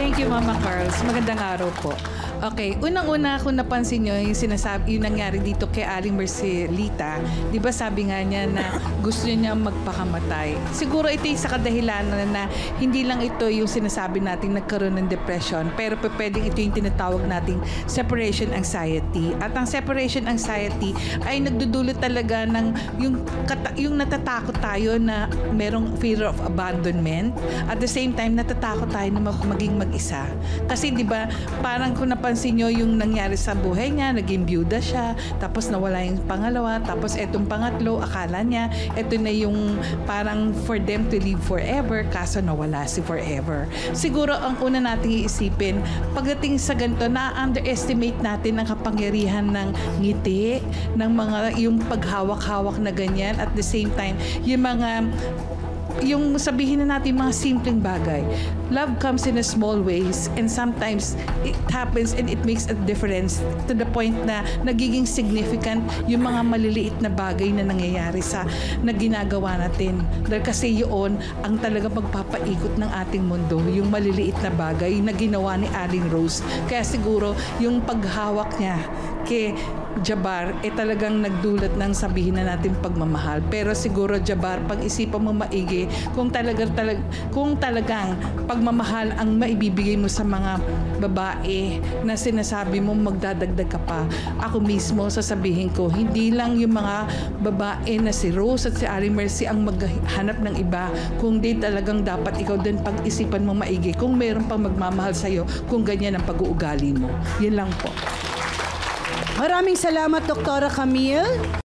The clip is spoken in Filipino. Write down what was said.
Thank you, Mama Carls. Magandang araw po. Okay, unang-una kung napansin nyo yung sinasabi, yung nangyari dito kay Aling Marcelita, di ba sabi nga niya na gusto niya magpakamatay. Siguro ito yung sa kadahilanan na hindi lang ito yung sinasabi natin nagkaroon ng depression, pero pwedeng ito yung tinatawag nating separation anxiety. At ang separation anxiety ay nagdudulot talaga ng yung natatakot tayo na merong fear of abandonment. At the same time, natatakot tayo na maging mag-isa. Kasi di ba, parang kung napansin nyo yung nangyari sa buhay niya, naging byuda siya, tapos nawala yung pangalawa, tapos etong pangatlo, akala niya, eto na yung parang for them to live forever, kaso nawala si forever. Siguro ang una nating iisipin, pagdating sa ganito, na-underestimate natin ang kapangyarihan ng ngiti, ng mga, yung paghawak-hawak na ganyan, at the same time, yung sabihin na natin mga simpleng bagay. Love comes in a small ways and sometimes it happens and it makes a difference to the point na nagiging significant yung mga maliliit na bagay na nangyayari na ginagawa natin. Dahil kasi yun ang talaga magpapaikot ng ating mundo, yung maliliit na bagay na ginawa ni Aling Rose. Kaya siguro yung paghawak niya kay Jabbar talagang nagdulot ng sabihin na natin pagmamahal. Pero siguro Jabbar, pag-isipan mo maigi kung talagang pagmamahal ang maibibigay mo sa mga babae na sinasabi mo magdadagdag ka pa. Ako mismo sasabihin ko, hindi lang yung mga babae na si Rose at si Aling Mercy ang maghanap ng iba, kung di talagang dapat ikaw din pag-isipan mo maigi kung meron pang magmamahal sa'yo, kung ganyan ang pag-uugali mo. Yan lang po. Maraming salamat, Dr. Camille.